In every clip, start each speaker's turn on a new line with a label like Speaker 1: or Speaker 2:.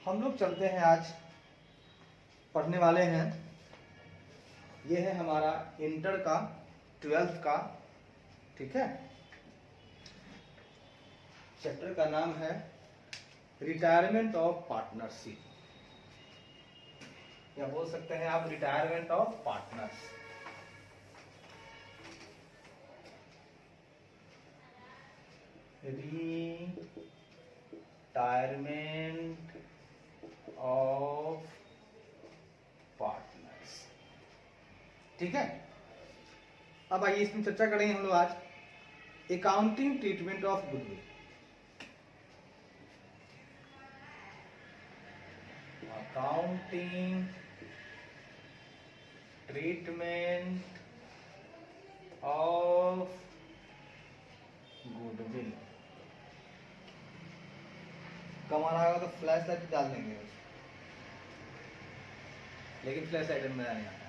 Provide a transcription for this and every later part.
Speaker 1: हम लोग चलते हैं, आज पढ़ने वाले हैं। ये है हमारा इंटर का 12th का, ठीक है। चैप्टर का नाम है रिटायरमेंट ऑफ पार्टनरशिप, या बोल सकते हैं आप retirement of partners. Retirement of partners, ठीक है। अब आइए इसमें चर्चा करेंगे हम लोग आज accounting treatment of goodwill. Accounting treatment of goodwill. कमाना होगा तो फ्लैश लाइट डाल देंगे, लेकिन फ्लैश लाइट में मजा नहीं आता।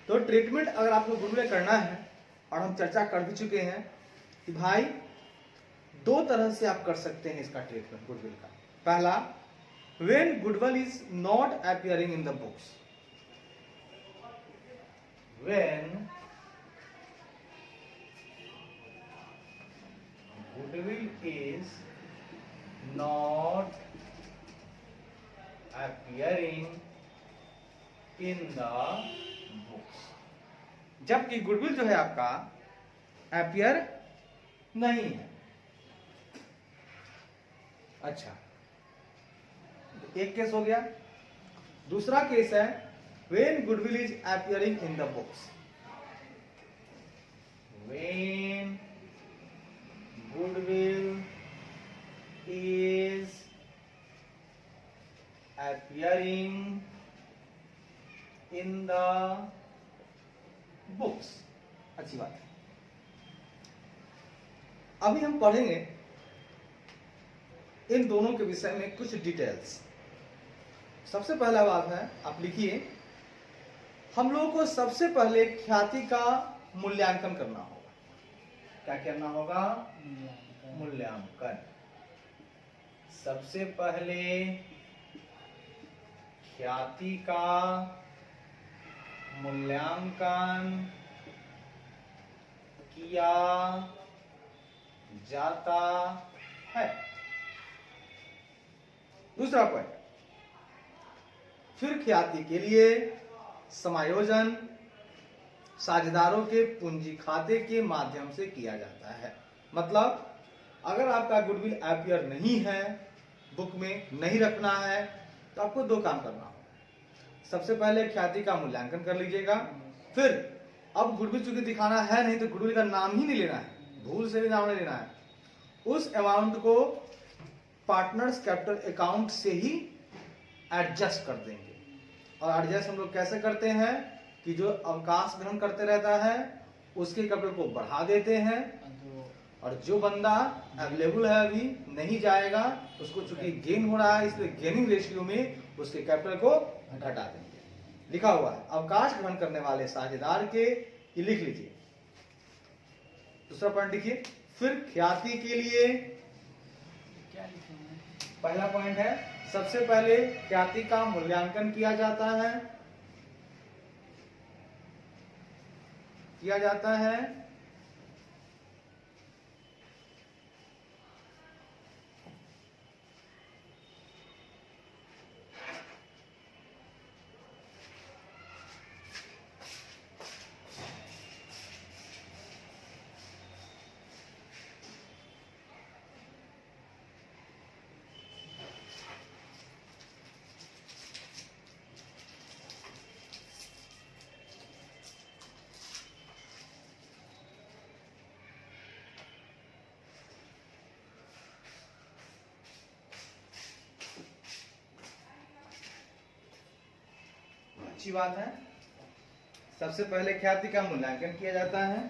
Speaker 1: तो ट्रीटमेंट अगर आपको गुडविल करना है, और हम चर्चा कर भी चुके हैं कि भाई दो तरह से आप कर सकते हैं इसका ट्रीटमेंट गुडविल का। पहला, when goodwill is not appearing in the books. When goodwill is not appearing in the books, जबकि गुडविल जो है आपका अपीयर नहीं है। अच्छा, एक केस हो गया। दूसरा केस है when goodwill is appearing in the books. When goodwill is appearing in the books। अच्छी बात है। अभी हम पढ़ेंगे इन दोनों के विषय में कुछ डिटेल्स। सबसे पहला बात है, आप लिखिए, हम लोगों को सबसे पहले ख्याति का मूल्यांकन करना होगा। क्या करना होगा? मूल्यांकन। सबसे पहले ख्याति का मूल्यांकन किया जाता है। दूसरा पॉइंट, फिर ख्याति के लिए समायोजन साझेदारों के पूंजी खाते के माध्यम से किया जाता है। मतलब अगर आपका गुडविल अपीयर नहीं है, बुक में नहीं रखना है, तो आपको दो काम करना होगा। सबसे पहले ख्याति का मूल्यांकन कर लीजिएगा। फिर अब गुडविल चूंकि दिखाना है नहीं, तो गुडविल का नाम ही नहीं लेना है, भूल से भी नाम नहीं लेना है। उस अमाउंट को पार्टनर्स कैपिटल अकाउंट से ही एडजस्ट कर देंगे। और एडजस्ट हम लोग कैसे करते हैं कि जो अवकाश ग्रहण करते रहता है उसके कैपिटल को बढ़ा देते हैं, और जो बंदा अवेलेबल है अभी नहीं जाएगा, उसको चूंकि गेन हो रहा है, इसलिए गेनिंग रेशियो में उसके कैपिटल को घटा देंगे। लिखा हुआ है अवकाश ग्रहण करने वाले साझेदार के, ये लिख लीजिए। दूसरा पॉइंट लिखिए, फिर ख्याति के लिए क्या लिखेंगे? पहला पॉइंट है, सबसे पहले ख्याति का मूल्यांकन किया जाता है। अच्छी बात है। सबसे पहले ख्याति का मूल्यांकन किया जाता है,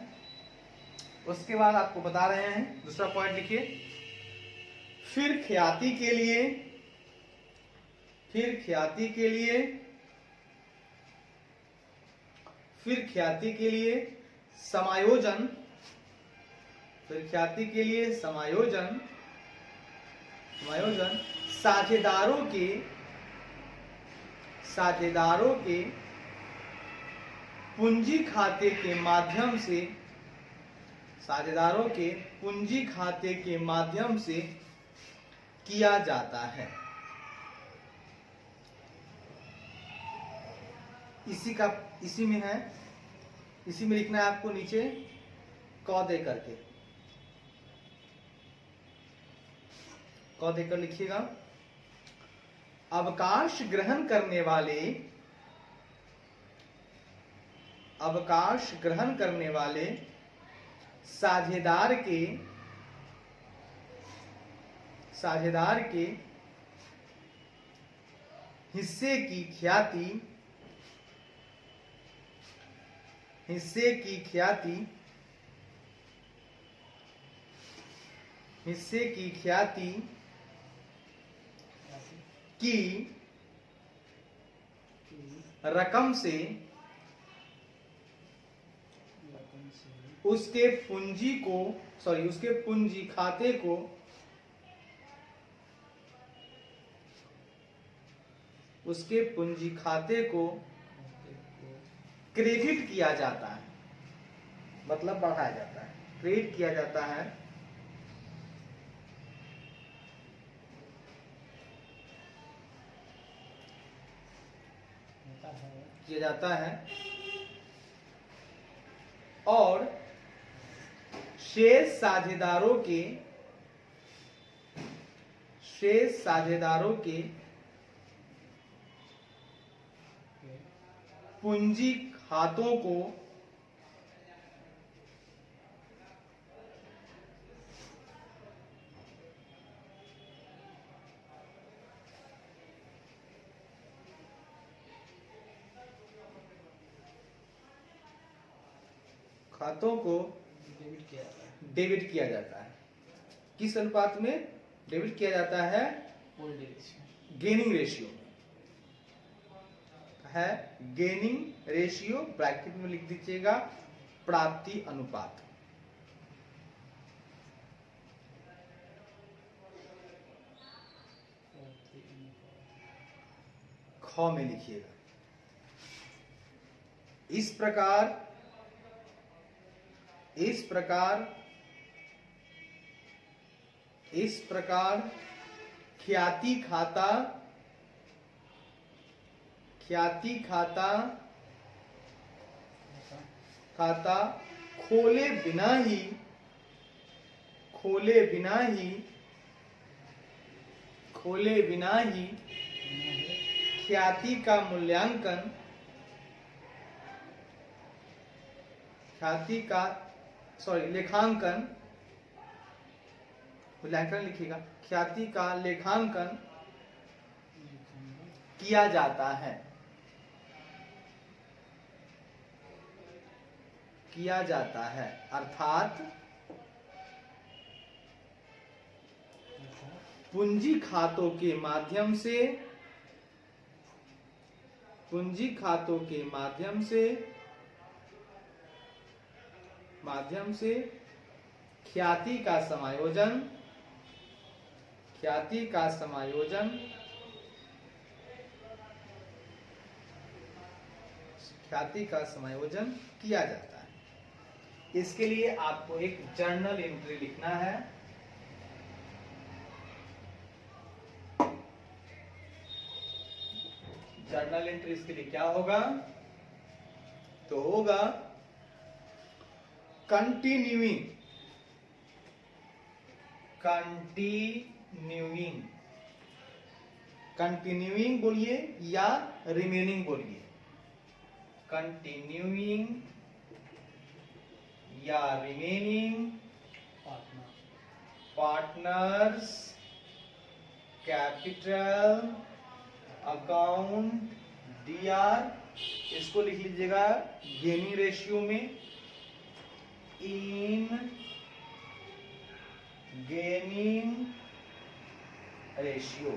Speaker 1: उसके बाद आपको बता रहे हैं, दूसरा पॉइंट लिखिए, फिर ख्याति के लिए फिर ख्याति के लिए समायोजन समायोजन साझेदारों के पूंजी खाते के माध्यम से किया जाता है। इसी में लिखना है आपको नीचे क देकर लिखिएगा। अवकाश ग्रहण करने वाले साझेदार के हिस्से की ख्याति की रकम से उसके पूंजी खाते को क्रेडिट किया जाता है, मतलब बढ़ाया जाता है, क्रेडिट किया जाता है और शेष साझेदारों के पूंजी खातों को डेबिट किया जाता है। किस अनुपात में डेबिट किया जाता है? गेनिंग रेशियो है। गेनिंग रेशियो ब्रैकेट में लिख दीजिएगा, प्राप्ति अनुपात। ख में लिखिएगा। इस प्रकार ख्याति खाता खोले बिना ही ख्याति का लेखांकन लिखिएगा। ख्याति का लेखांकन किया जाता है अर्थात पूंजी खातों के माध्यम से ख्याति का समायोजन किया जाता है। इसके लिए आपको एक जर्नल एंट्री लिखना है। जर्नल एंट्री इसके लिए क्या होगा? तो होगा कंटिन्यूइंग बोलिए या रिमेनिंग बोलिए। कंटिन्यूइंग या remaining partners capital account DR, इसको लिख लीजिएगा गेनिंग रेशियो में, इन गेनिंग रेशियो,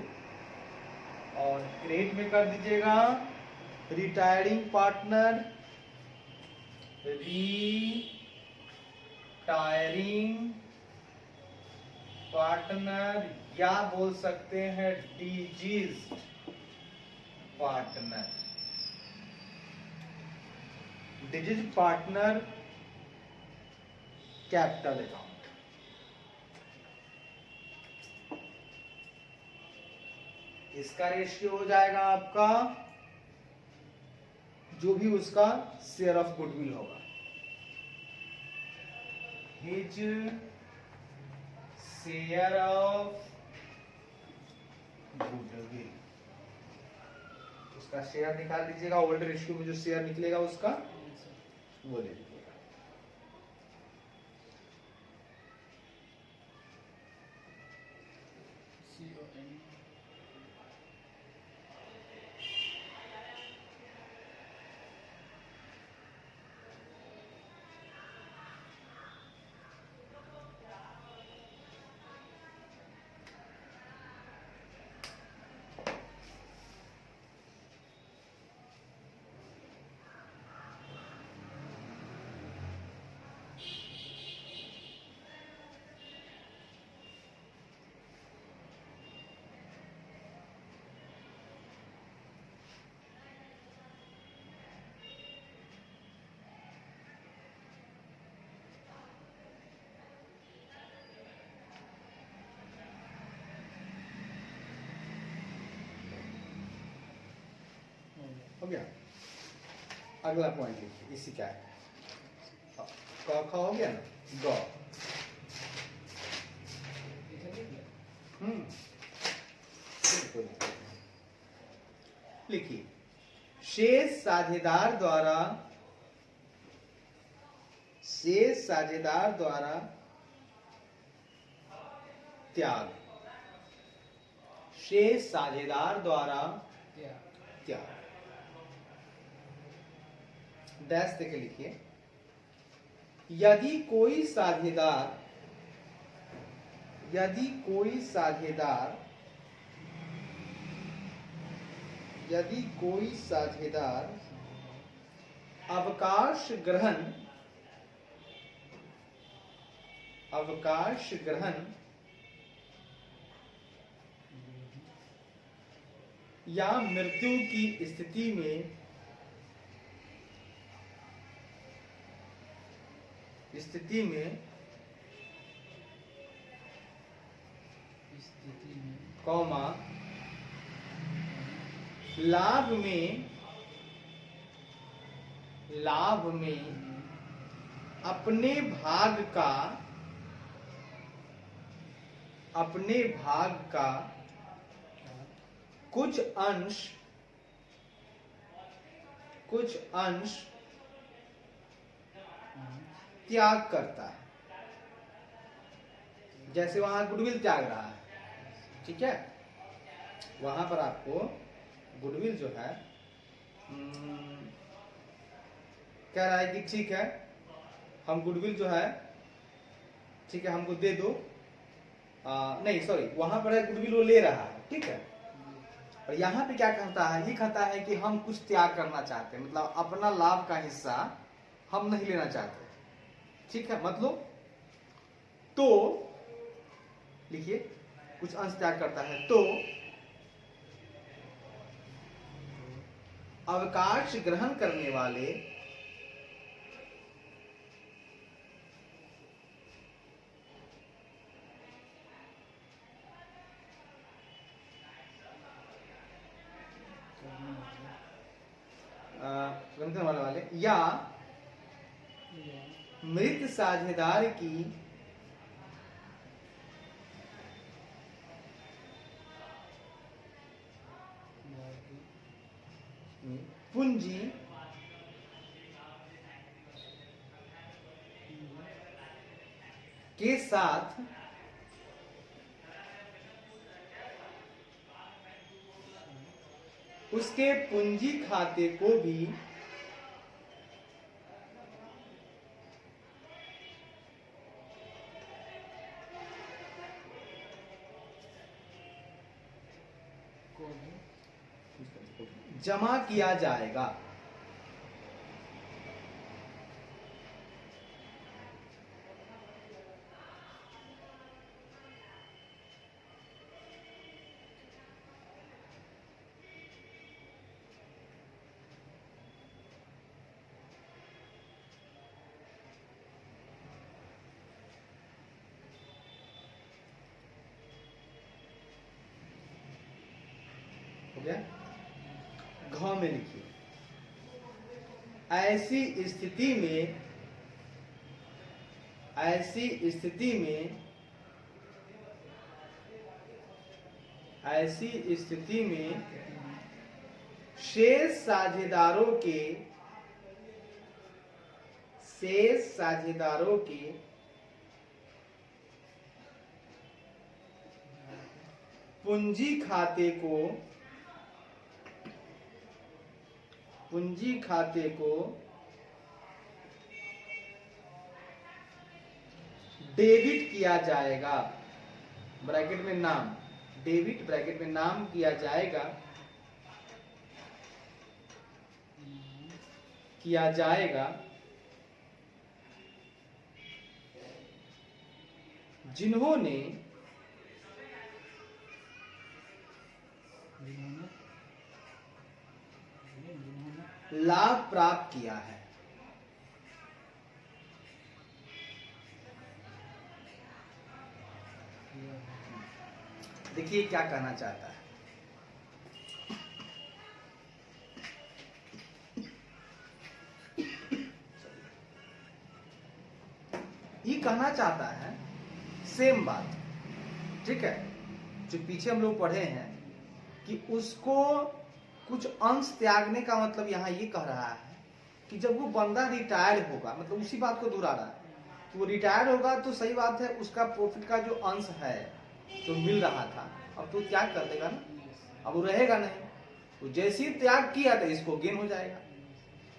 Speaker 1: और क्रेडिट में कर दीजिएगा रिटायरिंग पार्टनर, पार्टनर या बोल सकते हैं disease partner. Disease partner capital account. इसका रेशियो हो जाएगा आपका जो भी उसका शेयर ऑफ गुडविल होगा, हिज शेयर ऑफ गुडविल। उसका शेयर निकाल लीजिएगा, ओल्ड रेशियो में जो शेयर निकलेगा उसका वो ले लीजिएगा। हो गया। अगला पॉइंट लिखिए, इसी का है क ख हो गया ना, ग। लिखिए, शेष साझेदार द्वारा त्याग। शेष साझेदार द्वारा त्याग। डैश देके लिखिए, यदि कोई साझेदार अवकाश ग्रहण या मृत्यु की स्थिति में कौमा लाभ में अपने भाग का कुछ अंश त्याग करता है। जैसे वहां गुडविल त्याग रहा है, ठीक है, वहां पर आपको गुडविल जो है कह रहा है कि ठीक है, हम गुडविल जो है ठीक है हमको दे दो, नहीं सॉरी, वहां पर है गुडविल वो ले रहा है, ठीक है। और यहाँ पे क्या कहता है, ये कहता है कि हम कुछ त्याग करना चाहते हैं, मतलब अपना लाभ का हिस्सा हम नहीं लेना चाहते, ठीक है। मतलब तो लिखिए, कुछ अंश त्याग करता है तो अवकाश ग्रहण करने वाले या मृत साझेदार की पूंजी के साथ उसके पूंजी खाते को भी जमा किया जाएगा। गया, घ में लिखिए। ऐसी स्थिति में शेष साझेदारों के पूंजी खाते को डेबिट किया जाएगा, ब्रैकेट में नाम, डेबिट ब्रैकेट में नाम किया जाएगा जिन्होंने लाभ प्राप्त किया है। देखिए क्या कहना चाहता है, ये कहना चाहता है सेम बात, ठीक है, जो पीछे हम लोग पढ़े हैं कि उसको कुछ अंश त्यागने का मतलब यहाँ ये कह रहा है कि जब वो बंदा रिटायर होगा, मतलब उसी बात को दोहरा रहा है, तो वो रिटायर होगा तो सही बात है, उसका प्रॉफिट का जो अंश है जो मिल रहा था अब तो त्याग कर देगा ना, अब वो रहेगा नहीं, तो जैसे ही त्याग किया था इसको गेन हो जाएगा।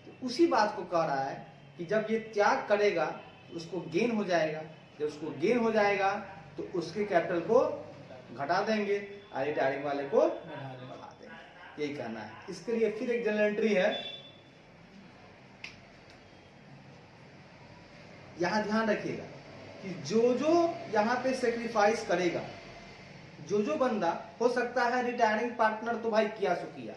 Speaker 1: तो उसी बात को कह रहा है कि जब ये त्याग करेगा तो उसको गेन हो जाएगा, जब उसको गेन हो जाएगा तो उसके कैपिटल को घटा देंगे और रिटायरिंग वाले को बढ़ा देंगे, यही कहना है। इसके लिए फिर एक जनरल एंट्री है, यहां ध्यान रखिएगा कि जो यहाँ पे सेक्रीफाइस करेगा, जो बंदा, हो सकता है रिटायरिंग पार्टनर तो भाई किया सो किया,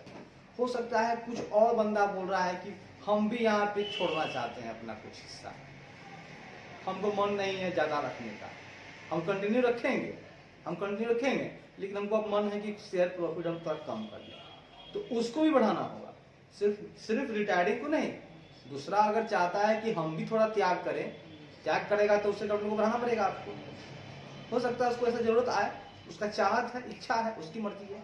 Speaker 1: हो सकता है कुछ और बंदा बोल रहा है कि हम भी यहाँ पे छोड़ना चाहते हैं अपना कुछ हिस्सा, हमको मन नहीं है ज्यादा रखने का, हम कंटिन्यू रखेंगे लेकिन हमको अब मन है कि शेयर प्रॉफिट हम थोड़ा कम कर लें, तो उसको भी बढ़ाना होगा, सिर्फ रिटायरिंग को नहीं। दूसरा अगर चाहता है कि हम भी थोड़ा त्याग करेगा तो उससे कैपिटल को बढ़ाना पड़ेगा आपको, हो सकता है उसको ऐसा जरूरत आए, उसका चाहत है, इच्छा है, उसकी मर्जी है।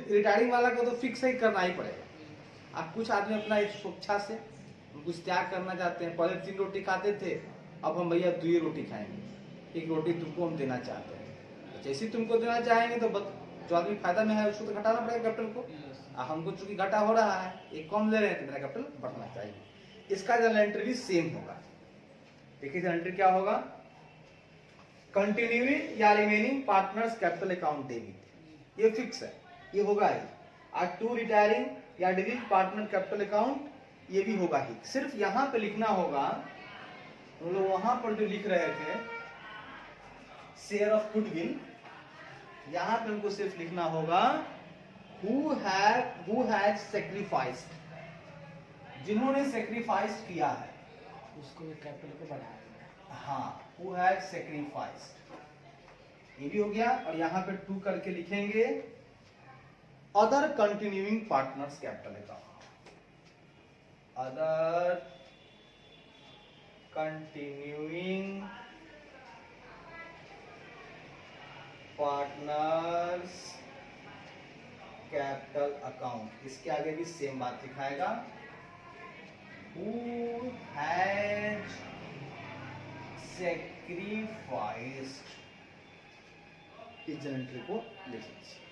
Speaker 1: रिटायरिंग वाला को तो फिक्स ही करना ही पड़ेगा। आप कुछ आदमी अपना इच्छा से कुछ त्याग करना चाहते हैं, पहले 3 रोटी खाते थे, अब हम भैया 2 रोटी खाएंगे, 1 रोटी तुमको हम देना चाहते हैं, तो जैसे तुमको देना चाहेंगे तो जो आदमी फायदा में है उसको तो घटाना पड़ेगा कैपिटल को, हमको चूंकि घाटा हो रहा है, एक कम ले रहे हैं तो मेरा कैपिटल बढ़ना चाहिए। इसका जनरल एंट्री भी सेम होगा। देखिए जनरल एंट्री क्या होगा, कंटिन्यूइंग या remaining partners capital account debit, ये फिक्स है, ये होगा ही। आज 2 रिटायरिंग या डेबिट पार्टनर कैपिटल अकाउंट, ये भी होगा ही। सिर्फ यहां पे लिखना होगा, हम लोग वहां पर जो लिख रहे थे शेयर ऑफ गुडविल, यहां पे हमको सिर्फ लिखना होगा who has sacrificed, जिन्होंने सेक्रीफाइस किया है
Speaker 2: उसको कैपिटल को बढ़ा देना।
Speaker 1: हाँ, who has sacrificed, ये भी हो गया। और यहाँ पे 2 करके लिखेंगे other continuing partners capital account, other continuing partners capital account, इसके आगे भी सेम बात दिखाएगा, who has sacrificed, इस जनरल एंट्री को लिख लीजिए।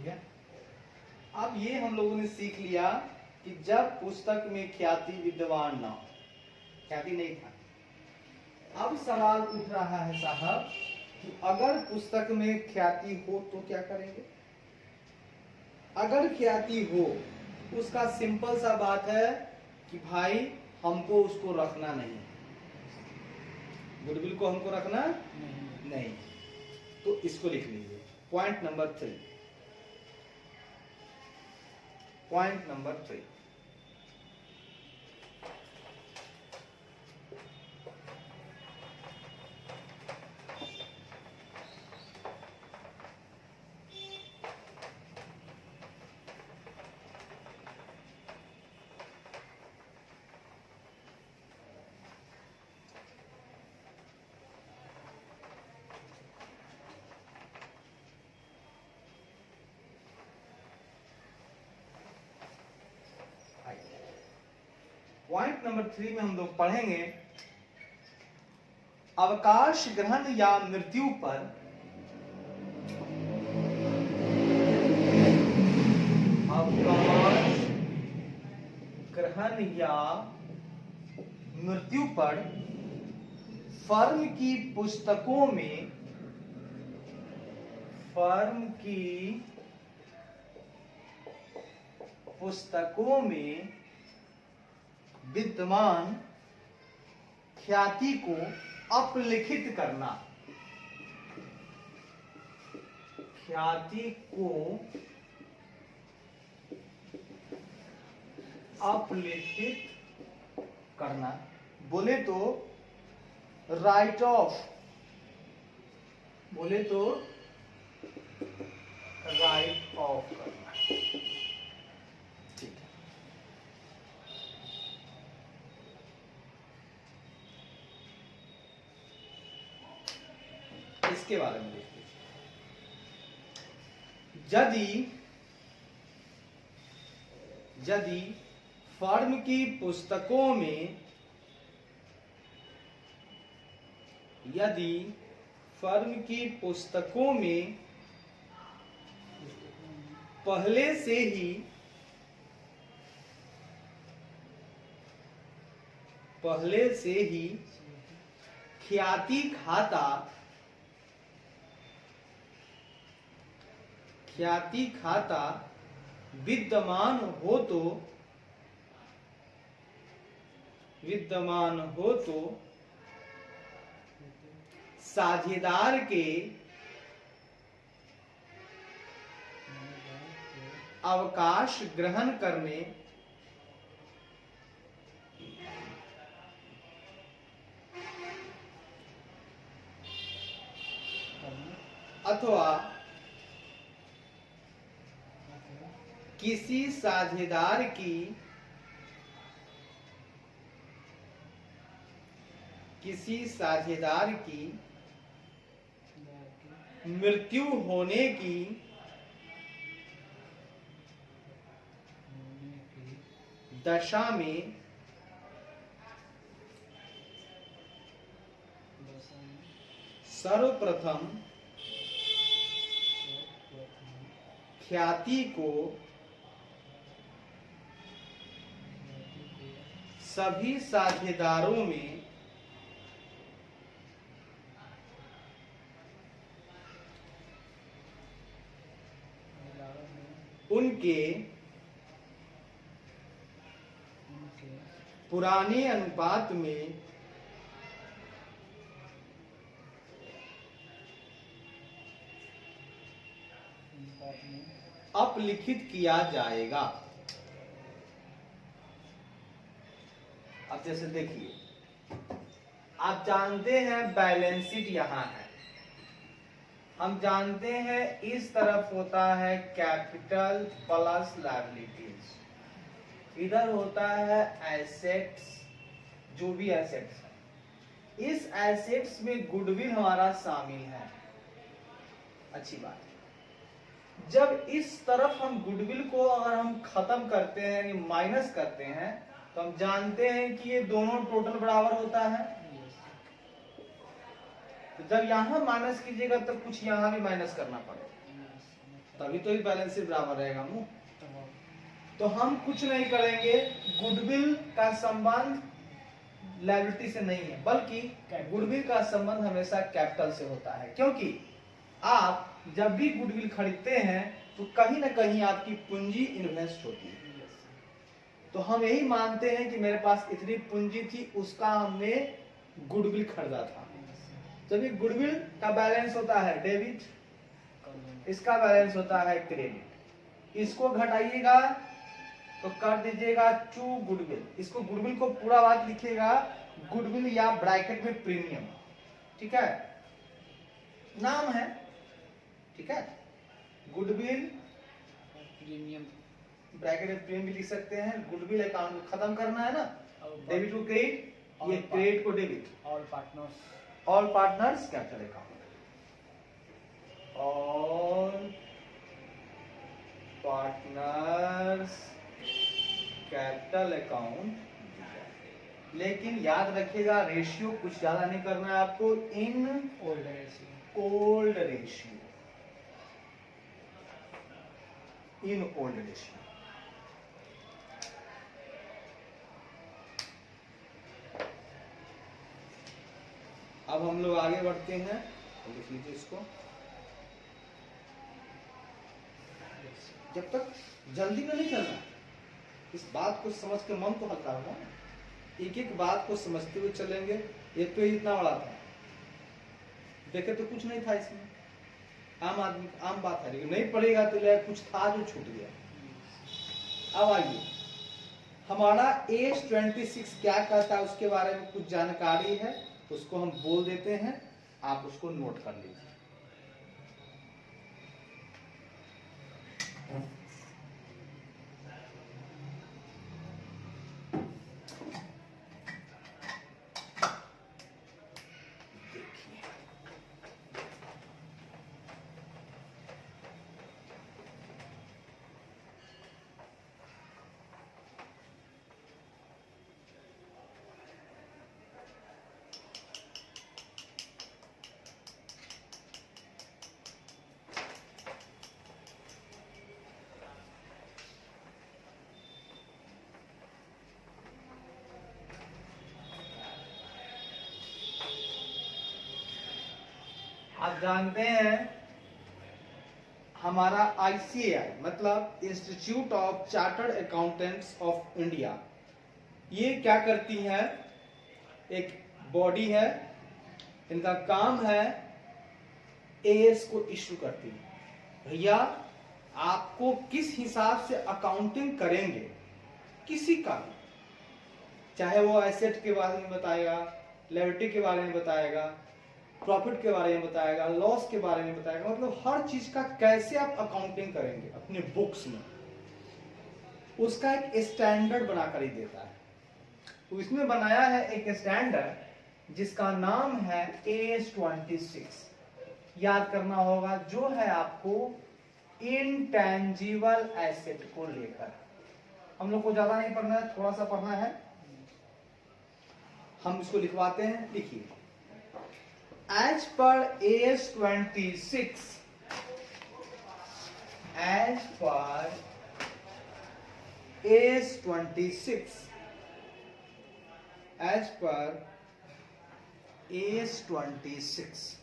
Speaker 2: गया।
Speaker 1: अब ये हम लोगों ने सीख लिया कि जब पुस्तक में ख्याति विद्यमान ना हो, ख्याति नहीं था। अब सवाल उठ रहा है साहब कि अगर पुस्तक में ख्याति हो तो क्या करेंगे? अगर ख्याति हो, उसका सिंपल सा बात है कि भाई हमको उसको रखना नहीं, गुडविल को हमको रखना नहीं। तो इसको लिख लीजिए, point number 3। Point number 3, point number 3 में हम लोग पढ़ेंगे अवकाश ग्रहण या मृत्यु पर अवकाश ग्रहण या मृत्यु पर फर्म की पुस्तकों में विद्यमान ख्याति को अपलिखित करना। ख्याति को अपलिखित करना, बोले तो राइट ऑफ, बोले तो राइट ऑफ करना। ठीक है, इसके बारे में देखिए। यदि फर्म की पुस्तकों में पहले से ही ख्याति खाता विद्यमान हो तो साझेदार के अवकाश ग्रहण करने अथवा किसी साझेदार की मृत्यु होने की दशा में सर्वप्रथम ख्याति को सभी साझेदारों में उनके पुराने अनुपात में अपलिखित किया जाएगा। अब जैसे देखिए, आप जानते हैं बैलेंस शीट यहाँ है, हम जानते हैं इस तरफ होता है कैपिटल प्लस लायबिलिटीज, इधर होता है एसेट्स, जो भी एसेट्स है। इस एसेट्स में गुडविल हमारा शामिल है, अच्छी बात है। जब इस तरफ हम गुडविल को अगर हम खत्म करते हैं यानी माइनस करते हैं, तो हम जानते हैं कि ये दोनों टोटल बराबर होता है। तो जब यहां माइनस कीजिएगा तो कुछ यहां भी माइनस करना पड़ेगा, तभी तो बैलेंस शीट बराबर रहेगा मुंह।
Speaker 2: तो
Speaker 1: तो हम कुछ नहीं करेंगे, गुडविल का संबंध लायबिलिटी से नहीं है, बल्कि गुडविल का संबंध हमेशा कैपिटल से होता है, क्योंकि आप जब भी गुडविल खरीदते हैं तो कहीं ना कहीं आपकी पूंजी इन्वेस्ट होती है। तो हम यही मानते हैं कि मेरे पास इतनी पूंजी थी, उसका हमने गुडविल खरीदा था। जब ये गुडविल का बैलेंस होता है डेबिट, इसका बैलेंस होता है क्रेडिट। इसको घटाइएगा तो कर दीजिएगा टू गुडविल। इसको गुडविल को पूरा बात लिखिएगा गुडविल या ब्रैकेट में प्रीमियम, ठीक है, नाम है, ठीक है। गुडविल
Speaker 2: प्रीमियम
Speaker 1: ब्रैकेट में प्रीमियम भी लिख सकते हैं। गुडविल अकाउंट को खत्म करना है ना, डेबिट टू क्रेडिट, ये क्रेडिट को debit. All partners capital account, all partners capital account. लेकिन याद रखिएगा रेशियो कुछ ज्यादा नहीं करना है आपको, in old ratio, in old ratio. अब हम लोग आगे बढ़ते हैं, लिख लीजिए इसको। जब तक जल्दी में नहीं चलना, इस बात को समझ के मन तो हल्का होगा, एक एक बात को समझते हुए चलेंगे। एक पेज इतना बड़ा था, देखे तो कुछ नहीं था इसमें, आम आदमी आम बात है, लेकिन नहीं पढ़ेगा तो लगेगा कुछ था जो छूट गया। अब आइए, हमारा AS26 क्या कहता है उसके बारे में कुछ जानकारी है, उसको हम बोल देते हैं, आप उसको नोट कर लीजिए। आप जानते हैं हमारा ICAI मतलब institute of chartered accountants of India, ये क्या करती है, एक बॉडी है, इनका काम है AS को इश्यू करती है। भैया आपको किस हिसाब से अकाउंटिंग करेंगे किसी का भी, चाहे वो एसेट के बारे में बताएगा, लायबिलिटी के बारे में बताएगा, प्रॉफिट के बारे में बताएगा, लॉस के बारे में बताएगा, मतलब हर चीज का कैसे आप अकाउंटिंग करेंगे अपने बुक्स में, उसका एक स्टैंडर्ड बनाकर ही देता है। तो इसमें बनाया है एक स्टैंडर्ड जिसका नाम है AS26। याद करना होगा, जो है आपको इनटेंजिबल एसेट को लेकर। हम लोग को ज्यादा नहीं पढ़ना है, थोड़ा सा पढ़ना है, हम इसको लिखवाते हैं। लिखिए, as per AS26, as per AS26, as per AS26,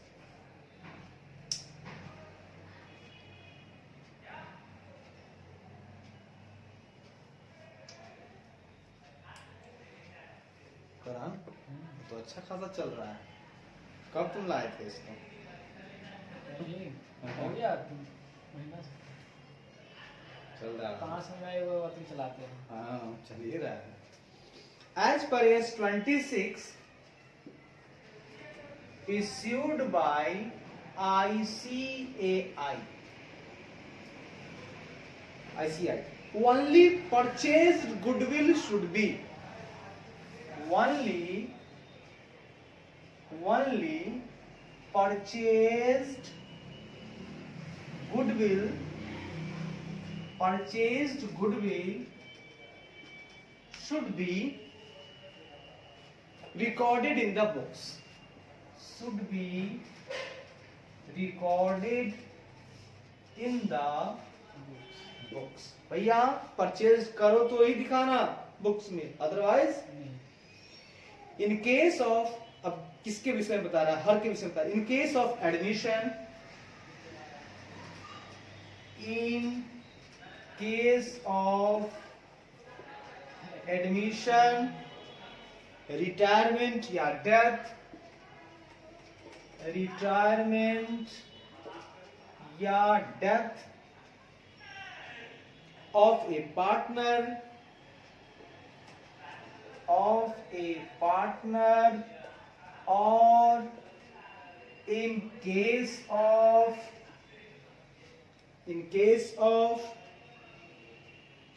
Speaker 1: करान तो अच्छा खासा चल रहा है। कब तुम लाए थे इसको?
Speaker 2: हो गया महीना से
Speaker 1: चल रहा है,
Speaker 2: कहाँ से लाए वो तुम चलाते हैं।
Speaker 1: हाँ चल ही रहा है। As per AS26 issued by ICAI, only purchased goodwill should be only purchased goodwill should be recorded in the books, should be recorded in the books. भैया परचेज करो तो ही दिखाना बुक्स में, अदरवाइज इन केस ऑफ, अब किसके विषय में बता रहा है, हर के विषय में बता रहा है। In case of admission, in case of admission, retirement या डेथ, रिटायरमेंट या death of A partner, of a partner, or in case of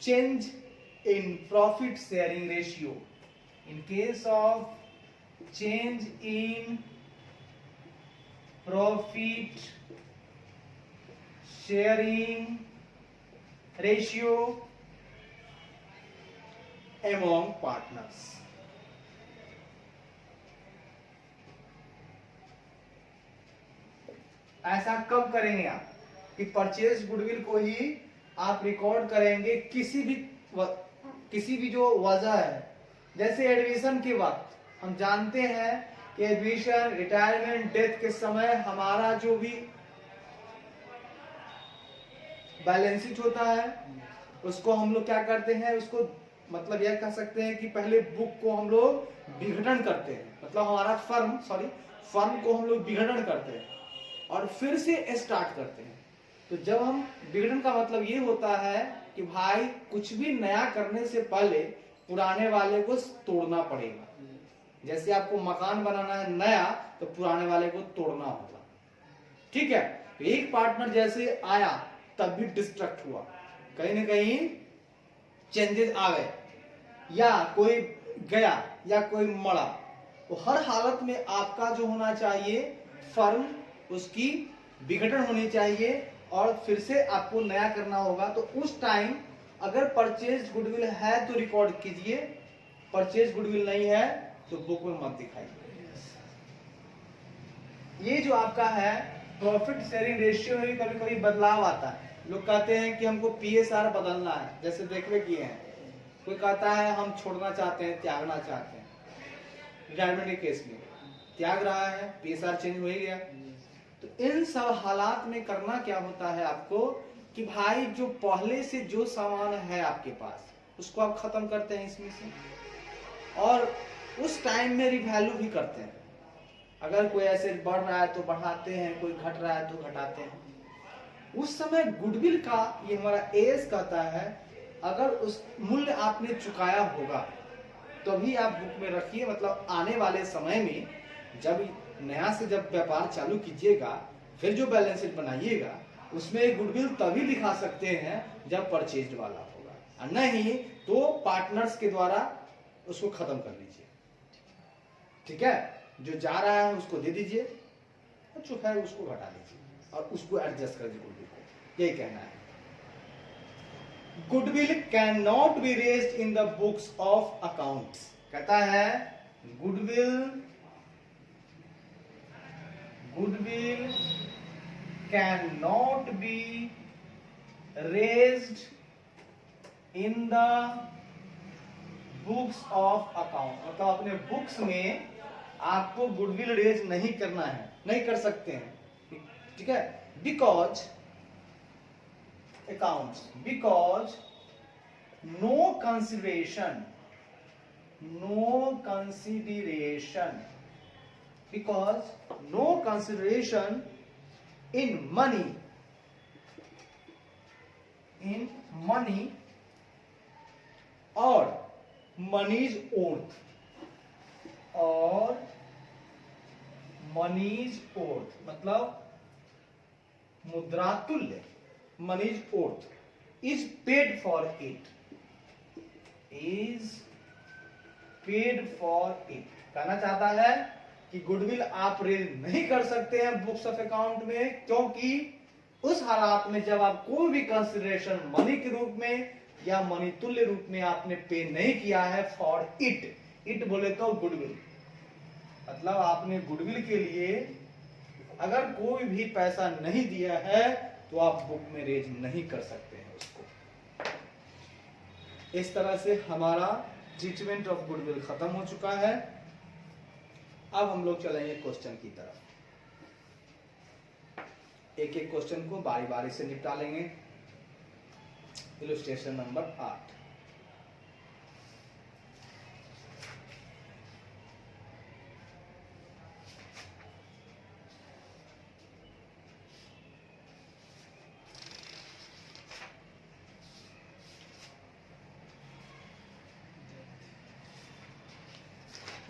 Speaker 1: change in profit sharing ratio, in case of change in profit sharing ratio among partners। ऐसा कब करेंगे आप कि purchase goodwill को ही आप record करेंगे किसी भी जो वजह है, जैसे एडमिशन के वक्त हम जानते हैं कि एडमिशन, रिटायरमेंट, डेथ के समय हमारा जो भी बैलेंस शीट होता है उसको हम लोग क्या करते हैं, उसको मतलब यह कह सकते हैं कि पहले बुक को हम लोग विघटन करते हैं, मतलब हमारा फर्म को हम लोग विघटन करते हैं और फिर से स्टार्ट करते हैं। तो जब हम विघटन का मतलब ये होता है कि भाई कुछ भी नया करने से पहले पुराने वाले को तोड़ना पड़ेगा। जैसे आपको मकान बनाना है नया, तो पुराने वाले को तोड़ना होगा, ठीक है। तो एक पार्टनर जैसे आया तब भी डिस्ट्रक्ट हुआ, कहीं ना कहीं चेंजेस आ गए, या कोई गया या कोई मरा, तो हर हालत में आपका जो होना चाहिए फर्म, उसकी विघटन होनी चाहिए और फिर से आपको नया करना होगा। तो उस टाइम अगर परचेज गुडविल है तो रिकॉर्ड कीजिए, परचेज गुडविल नहीं है तो बुक में मत दिखाइए। ये जो आपका है प्रॉफिट शेयरिंग रेशियो में भी कभी कभी बदलाव आता है। लोग कहते हैं कि हमको पीएसआर बदलना है, जैसे देखने किए हैं, कोई कहता है हम छोड़ना चाहते हैं, त्यागना चाहते हैं। रिटायरमेंट के केस में त्याग रहा है, पीएसआर चेंज हो ही गया। तो इन सब हालात में करना क्या होता है आपको कि भाई जो पहले से जो सामान है आपके पास उसको आप खत्म करते हैं इसमें से, और उस टाइम में रिवैल्यू भी करते हैं। अगर कोई ऐसे बढ़ रहा है तो बढ़ाते हैं, कोई घट रहा है तो घटाते हैं। उस समय गुडविल का ये हमारा एएस कहता है, अगर उस मूल्य आपने चुकाया होगा तभी आप बुक में रखिए। मतलब आने वाले समय में जब नया से जब व्यापार चालू कीजिएगा, फिर जो बैलेंस शीट बनाइएगा उसमें गुडविल तभी दिखा सकते हैं जब परचेज वाला होगा, और नहीं तो पार्टनर्स के द्वारा उसको खत्म कर लीजिए, ठीक है। जो जा रहा है उसको दे दीजिए, जो है उसको घटा दीजिए और उसको एडजस्ट कर दीजिए गुडविल को, यही कहना है। Goodwill can not be raised in the books of accounts, कहता है goodwill can not be raised in the books of account, मतलब अपने बुक्स में आपको गुडविल रेज नहीं करना है, नहीं कर सकते हैं, ठीक है। Because accounts, because no consideration because no consideration in money or money's worth मतलब मुद्रातुल्य, money's worth is paid for it, कहना चाहता है कि गुडविल आप रेज नहीं कर सकते हैं बुक्स ऑफ अकाउंट में, क्योंकि उस हालात में जब आप कोई भी कंसिडरेशन मनी के रूप में या मनी तुल्य रूप में आपने पे नहीं किया है फॉर इट बोले तो गुडविल, मतलब आपने गुडविल के लिए अगर कोई भी पैसा नहीं दिया है तो आप बुक में रेज नहीं कर सकते हैं उसको। इस तरह से हमारा ट्रीटमेंट ऑफ गुडविल खत्म हो चुका है। अब हम लोग चलेंगे क्वेश्चन की तरफ। एक एक क्वेश्चन को बारी बारी से निपटा लेंगे। Illustration number 8।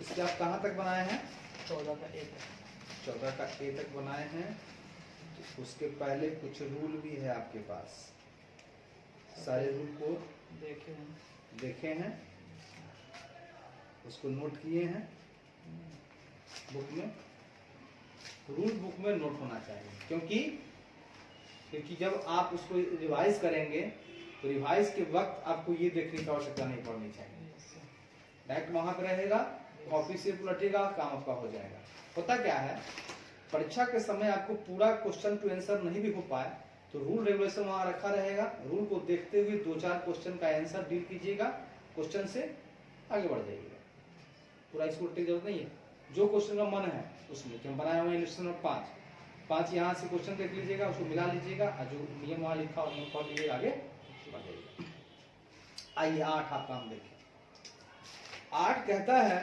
Speaker 1: इसके आप कहां तक बनाए हैं?
Speaker 2: 14 का 1
Speaker 1: 14 का ए तक बनाए हैं। तो उसके पहले कुछ रूल भी है आपके पास। सारे रूल को देखे हैं, उसको नोट किए हैं बुक में। रूल बुक में नोट होना चाहिए, क्योंकि जब आप उसको रिवाइज करेंगे तो रिवाइज के वक्त आपको ये देखने की आवश्यकता नहीं पड़नी चाहिए। डायरेक्ट वहां पर रहेगा, कॉपी से उलटेगा, काम आपका हो जाएगा। पता क्या है, परीक्षा के समय आपको पूरा क्वेश्चन टू आंसर नहीं भी हो पाए तो रूल रेगुलेशन वहां रखा रहेगा। रूल को देखते हुए 2-4 क्वेश्चन का आंसर डील कीजिएगा, क्वेश्चन से आगे बढ़ जाइएगा। पूरा इसको उल्टे की जरूरत नहीं है। जो क्वेश्चन का मन है उसमें हम बनाए हुए इलस्ट्रेशन नंबर 5 यहाँ से क्वेश्चन देख लीजिएगा, उसको मिला लीजिएगा और जो नियम वहां लिखा हो पढ़ लीजिएगा, आगे बढ़ जाइएगा। आइए 8 आप काम देखें। 8 कहता है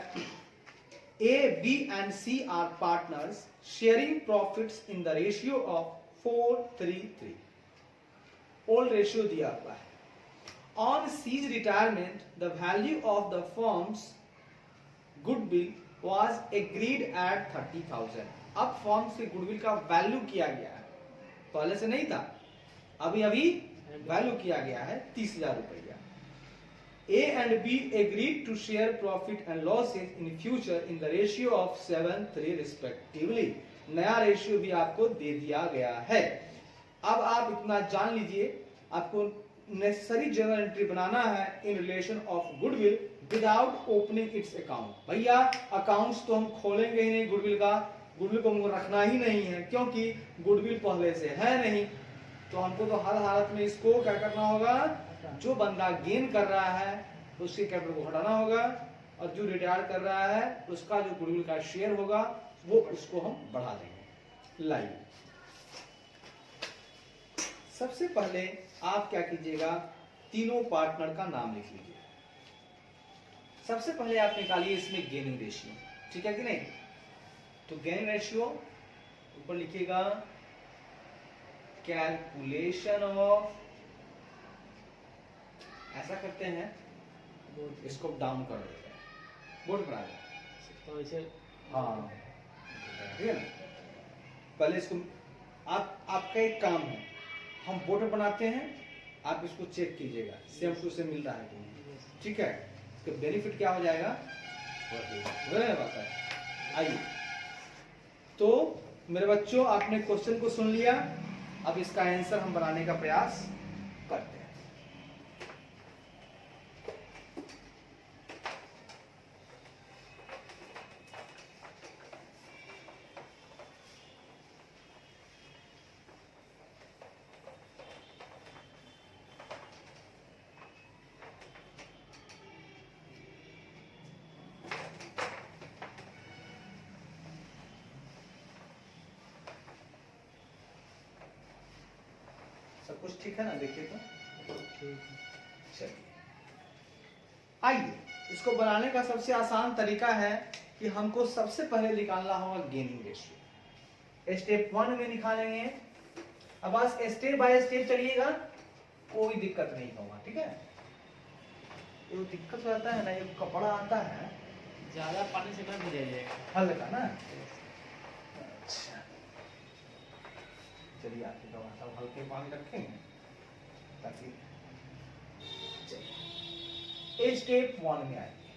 Speaker 1: A, B and C are partners sharing profits in the ratio of 4:3:3। Old ratio दिया हुआ है। On C's retirement, the value of the firm's goodwill was agreed at 30,000। अब फर्म से गुडविल का वैल्यू किया गया है, पहले से नहीं था, अभी वैल्यू किया गया है 30,000 रुपया। A and B agreed to share profit and losses in future in the ratio of 7:3 respectively। नया रेशियो भी आपको दे दिया गया है। अब आप इतना जान लीजिए, आपको नेसेसरी जर्नल एंट्री बनाना है in relation of goodwill without opening it's account. भैया अकाउंट्स तो हम खोलेंगे ही नहीं गुडविल का, गुडविल को हमको रखना ही नहीं है, क्योंकि गुडविल पहले से है नहीं। तो हमको तो हर हालत में इसको क्या करना होगा, जो बंदा गेन कर रहा है उसके कैपिटल को हटाना होगा, और जो रिटायर कर रहा है उसका जो गुडविल का शेयर होगा वो उसको हम बढ़ा देंगे। लाइए सबसे पहले आप क्या कीजिएगा, तीनों पार्टनर का नाम लिख लीजिए। सबसे पहले आप निकालिए इसमें गेनिंग रेशियो, ठीक है कि नहीं। तो गेनिंग रेशियो ऊपर लिखिएगा कैलकुलेशन ऑफ, ऐसा करते हैं इसको डाउन कर देते हैं, बोर्ड पर आ जाए
Speaker 2: तो इसे
Speaker 1: हाँ ठीक है ना। पहले इसको आपका एक काम है, हम बोर्ड पर बनाते हैं, आप इसको चेक कीजिएगा सेम टू सेम मिल रहा है कि नहीं, ठीक है। इसका बेनिफिट क्या हो जाएगा बात है। आइए तो मेरे बच्चों, आपने क्वेश्चन को सुन लिया, अब इसका आंसर हम बनाने का प्रयास करते हैं। सब कुछ ठीक है ना, देखिए तो चलिए। आइए इसको बनाने का सबसे आसान तरीका है कि हमको सबसे पहले निकालना होगा गेनिंग रेशियो। स्टेप 1 में निकालेंगे। अब बस स्टेप बाय स्टेप चलिएगा, कोई दिक्कत नहीं होगा, ठीक है। ये दिक्कत हो जाता है ना, ये कपड़ा आता है
Speaker 2: ज्यादा पानी से ना भिजा जाएगा,
Speaker 1: हल्का ना। अच्छा चलिए, आपकी दवा सब हल्के पानी रखेंगे ताकि चलिए स्टेप 1 में आएंगे।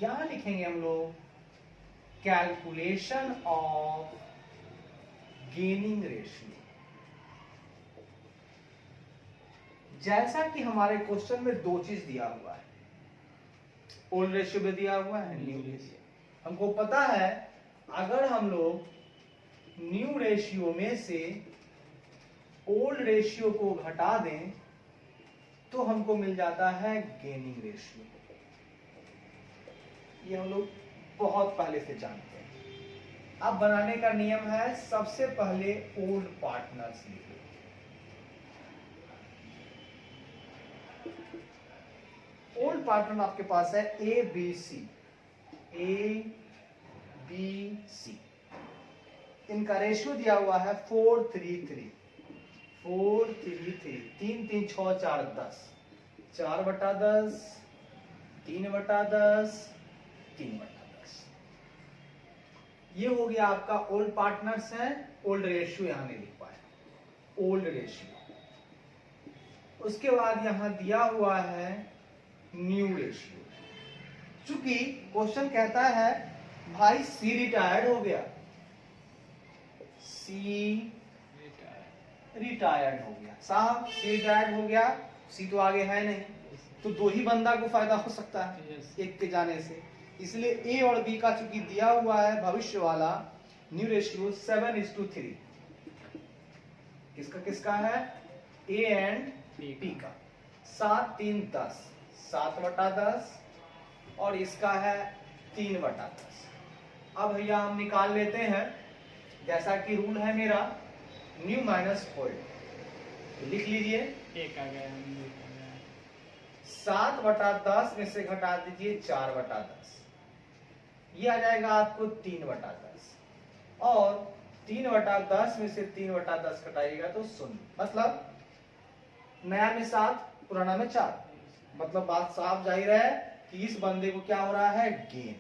Speaker 1: यहां लिखेंगे हम लोग कैलकुलेशन ऑफ गेनिंग रेशियो। जैसा कि हमारे क्वेश्चन में 2 चीज दिया हुआ है, ओल्ड रेशियो भी दिया हुआ है, न्यू रेशियो। हमको पता है अगर हम लोग न्यू रेशियो में से ओल्ड रेशियो को घटा दें तो हमको मिल जाता है गेनिंग रेशियो। ये हम लोग बहुत पहले से जानते हैं। अब बनाने का नियम है, सबसे पहले ओल्ड पार्टनर्स लिखो। ओल्ड पार्टनर आपके पास है A B C, A B C. इनका रेशियो दिया हुआ है 4:3:3, 4:3:3, 3 3 6 4 10, 4/10, 3/10, 3/10। ये हो गया आपका ओल्ड पार्टनर्स है। ओल्ड रेशियो यहां नहीं लिख पाए, ओल्ड रेशियो। उसके बाद यहां दिया हुआ है न्यू रेशियो। चूंकि क्वेश्चन कहता है भाई सी रिटायर्ड हो गया, सी रिटायर्ड हो गया, साहब सी रिटायर्ड हो गया, सी तो आगे है नहीं, तो दो ही बंदा को फायदा हो सकता है एक के जाने से। इसलिए ए और बी का चूंकि दिया हुआ है भविष्य वाला न्यू रेशियो 7:3, किसका किसका है, ए एंड बी का। 7 3 10, 7/10, और इसका है 3/10। अब भैया हम निकाल लेते हैं, जैसा कि रूल है मेरा, न्यू माइनस ओल्ड। तो लिख लीजिए,
Speaker 2: एक आ गया,
Speaker 1: 7/10 में से घटा दीजिए 4/10, ये आ जाएगा आपको 3/10, और 3/10 में से 3/10 घटाइएगा तो 0। मतलब नया में 7, पुराना में 4। मतलब बात साफ जाहिर है कि इस बंदे को क्या हो रहा है, गेन।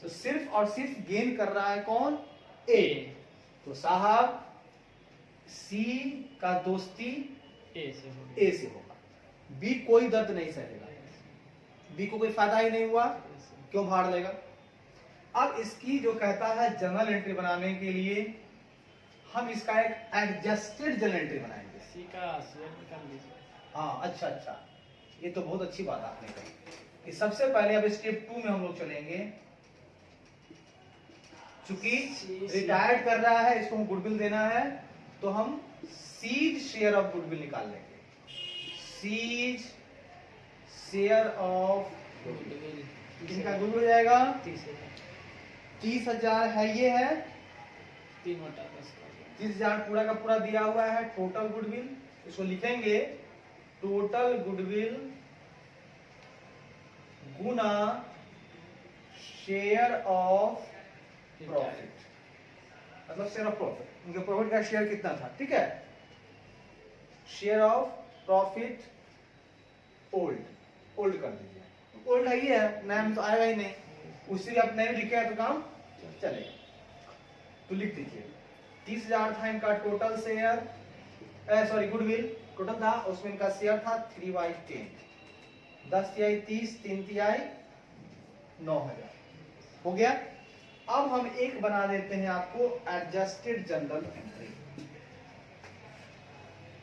Speaker 1: तो सिर्फ और सिर्फ गेन कर रहा है कौन, ए। तो साहब सी का दोस्ती
Speaker 2: ए से
Speaker 1: होगा, बी कोई दर्द नहीं सहेगा, बी को कोई फायदा ही नहीं हुआ, क्यों भाड़ लेगा। अब इसकी जो कहता है जनरल एंट्री बनाने के लिए हम इसका एक एडजस्टेड जनरल एंट्री बनाएंगे।
Speaker 2: सी का शेयर निकाल लीजिए।
Speaker 1: हाँ अच्छा, ये तो बहुत अच्छी बात आपने कही कि सबसे पहले अब स्टेप 2 में हम लोग चलेंगे। चूंकि रिटायर्ड कर रहा है, इसको गुडविल देना है, तो हम सीज शेयर ऑफ गुडविल निकाल लेंगे। सीज शेयर ऑफ गुडविल, किसका गुडविल हो जाएगा, 30,000 है, ये है
Speaker 2: 3/10
Speaker 1: 30,000 पूरा का पूरा दिया हुआ है टोटल गुडविल। इसको लिखेंगे total goodwill Guna share of profit, मतलब शेयर ऑफ प्रॉफिट, उनके प्रॉफिट का शेयर कितना था, ठीक है। शेयर ऑफ प्रॉफिट ओल्ड कर दीजिए, ओल्ड है, ये है, नया में तो आएगा ही नहीं, उसी आप नए लिखे तो काम चलेगा। तो लिख दीजिए 30,000 था इनका total share, sorry goodwill total था, उसमें इनका शेयर था 3/10, 10 तिहाई 30, 3 तिहाई 9,000 हो गया। अब हम एक बना देते हैं आपको एडजस्टेड जनरल एंट्री।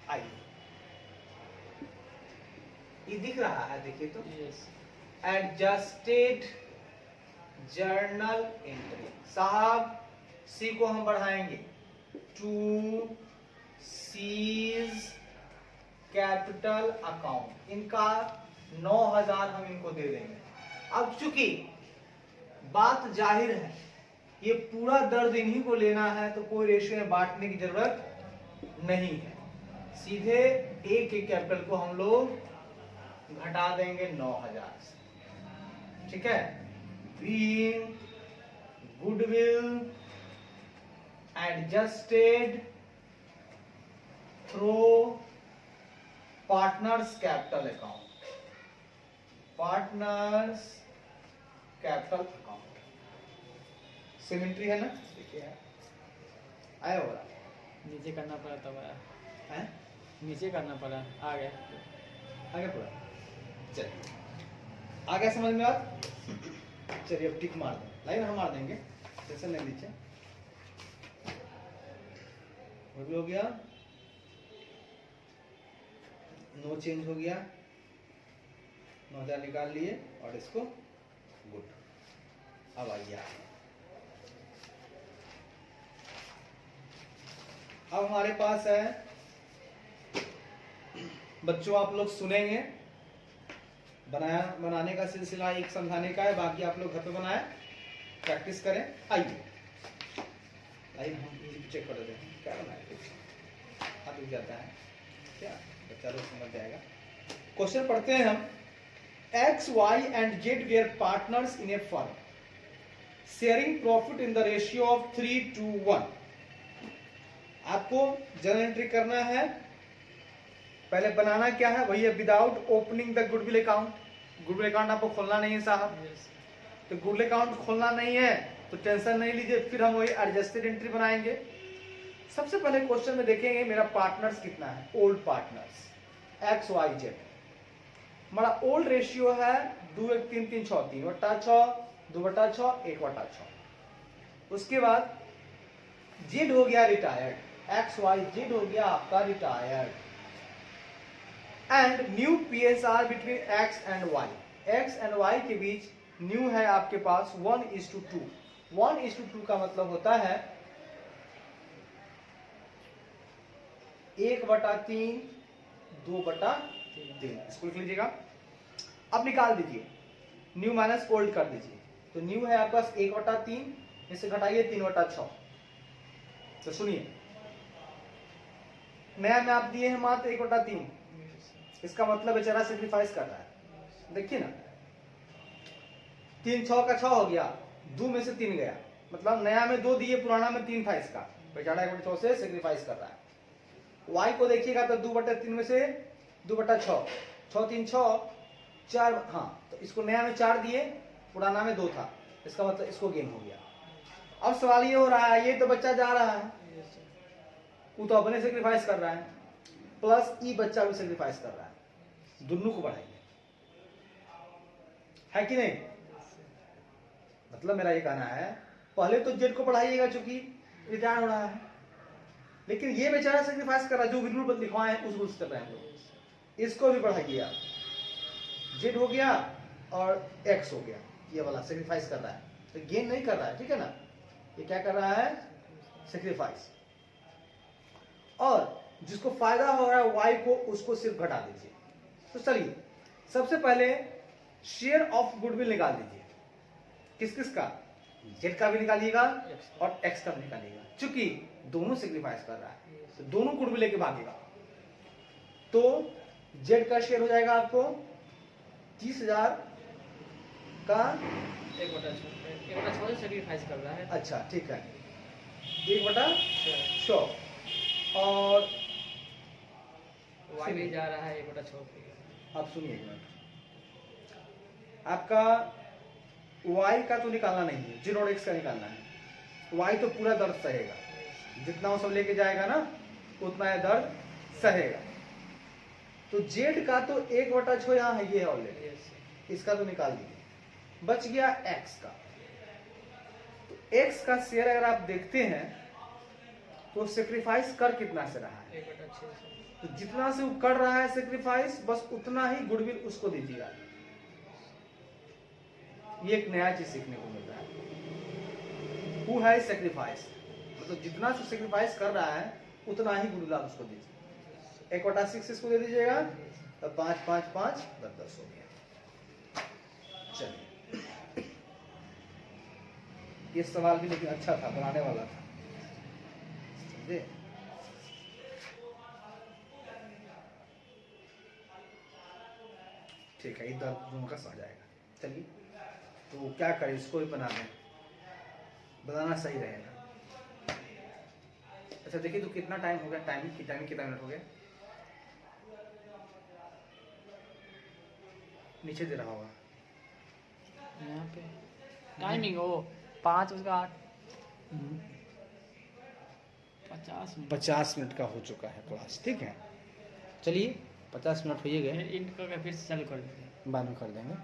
Speaker 1: आइए, ये दिख रहा है, देखिए तो, एडजस्टेड जर्नल एंट्री। साहब सी को हम बढ़ाएंगे टू सीज कैपिटल अकाउंट, इनका 9,000 हम इनको दे देंगे। अब चूंकि बात जाहिर है ये पूरा दर्द इन्हीं को लेना है, तो कोई रेशियो में बांटने की जरूरत नहीं है, सीधे ए के कैपिटल को हम लोग घटा देंगे 9,000 से, ठीक है। Being goodwill adjusted through partners capital account, partners capital account, symmetry है ना, देखिए आया होगा,
Speaker 2: नीचे करना पड़ा तब आया
Speaker 1: है,
Speaker 2: नीचे करना पड़ा, आ गया
Speaker 1: पूरा। चलिए आ गया समझ में बात। चलिए अब टिक मार दें, लाइन हम मार देंगे, टेंशन नहीं लीजिए। हो गया, नो चेंज हो गया, 9,000 निकाल लिए और इसको गुड। अब आइए अब हमारे पास है बच्चों, आप लोग सुनेंगे, बनाने का सिलसिला एक समझाने का है, बाकी आप लोग घर पे बनाए प्रैक्टिस करें। आइए हम चेक कर देते हैं क्या बनाए। हाथ उठ जाता है क्या, बच्चा लोग समझ जाएगा। क्वेश्चन पढ़ते हैं हम। X, Y and Z were partners in a firm, sharing profit in the ratio of 3:1. आपको जर्नल एंट्री करना है। पहले बनाना क्या है, वही है, without opening the goodwill account. Goodwill account आपको खोलना नहीं है साहब, तो गुडविल अकाउंट खोलना नहीं है तो टेंशन नहीं लीजिए, फिर हम वही एडजस्टेड एंट्री बनाएंगे। सबसे पहले क्वेश्चन में देखेंगे मेरा पार्टनर्स कितना है, old partners X Y Z. हमारा ओल्ड रेशियो है 2 1 3 3 6 3/6 2/6 1/6। उसके बाद जेड हो गया रिटायर्ड, एक्स वाई जेड हो गया आपका retired. And new PSR between X and Y, X and Y के बीच न्यू है आपके पास 1:2। 1:2 का मतलब होता है 1/3 2/3। इसको लिख लीजिएगा। अब निकाल दीजिए, न्यू माइनस ओल्ड कर दीजिए, तो न्यू है आपके पास 1/3, इससे घटाइए 3/6। तो सुनिए, नया में आप दिए हैं मात्र 1/3, इसका मतलब बेचारा सेक्रीफाइस कर रहा है। देखिए ना, 3 6 का 6 हो गया, 2 में से 3 गया, मतलब नया में 2 दिए, पुराना में 3 था, इसका बेचारा 1/6 से सेक्रीफाइस कर रहा है। y को देखिएगा तो 2/3 में से 2/6, 6 3 6 4, हाँ, तो इसको नया में 4 दिए, पुराना में 2 था, इसका मतलब इसको गेन हो गया। अब सवाल ये हो रहा है, ये तो बच्चा जा रहा है, वो तो अपने सेक्रीफाइस कर रहा है, प्लस ई बच्चा भी सेक्रीफाइस कर रहा है, दोनों को बढ़ाइए, है कि नहीं। मतलब मेरा ये कहना है, पहले तो जेड को बढ़ाइएगा चूंकि रिटायर हो रहा है, लेकिन ये बेचारा सेक्रीफाइस कर रहा है, जो रूल लिखवाए हैं उस रूल से कर रहे हैं हम लोग। इसको भी बढ़ाइए आप, जेड हो गया और एक्स हो गया, ये वाला सेक्रीफाइस कर रहा है, तो गेन नहीं कर रहा है, ठीक है ना। ये क्या कर रहा है, सेक्रीफाइस। और जिसको फायदा हो रहा है वाई को, उसको सिर्फ घटा दीजिए। तो चलिए, सबसे पहले शेयर ऑफ गुडविल निकाल दीजिए। किस किस का, जेड का भी निकालिएगा और एक्स का भी निकालिएगा, चूंकि दोनों सेक्रीफाइस कर रहा है, तो दोनों गुडविल लेके भागेगा। तो जेड का शेयर हो जाएगा आपको 30,000 का
Speaker 2: 1/6 सेक्रीफाइस कर रहा है।
Speaker 1: अच्छा ठीक है, 1/6 और
Speaker 2: वाई भी जा रहा है 1/6 पे।
Speaker 1: आप सुनिए एक मिनट, आपका y का तो निकालना नहीं है, जीरो और x का निकालना है। y तो पूरा दर्द सहेगा, जितना वो सब लेके जाएगा ना उतना है दर्द सहेगा। तो z का तो 1/6 यहाँ है, ये है ऑलरेडी, इसका तो निकाल दीजिए। बच गया x का, तो x का शेयर अगर आप देखते हैं तो सेक्रीफाइस कर कितना से रहा है,
Speaker 2: 1/6 से।
Speaker 1: तो जितना से वो कर रहा है सेक्रीफाइस, बस उतना ही गुडविल उसको दीजिएगा। ये एक नया चीज सीखने को मिल रहा है, हु है सेक्रीफाइस, मतलब जितना से सेक्रीफाइस कर रहा है उतना ही गुडविल आप उसको दीजिए। 1/6 इसको दे दीजिएगा, तो 5 5 5 10 10 हो गया। चलिए, ये सवाल भी लेकिन अच्छा था, बनाने वाला था, समझे। ठीक है, इधर दोनों का सह जाएगा। चलिए, तो क्या करें, इसको भी बना दें, बनाना सही रहेगा। अच्छा देखिए तो कितना टाइम हो गया, टाइमिंग कितना मिनट हो गया, नीचे दे रहा होगा
Speaker 2: यहाँ पे टाइमिंग हो 5:08
Speaker 1: 50 मिनट का हो चुका है क्लास, ठीक है। चलिए 50 मिनट हो ही गए,
Speaker 2: फिर इंट करके फिर से चालू कर देते हैं।
Speaker 1: बाद में कर देंगे।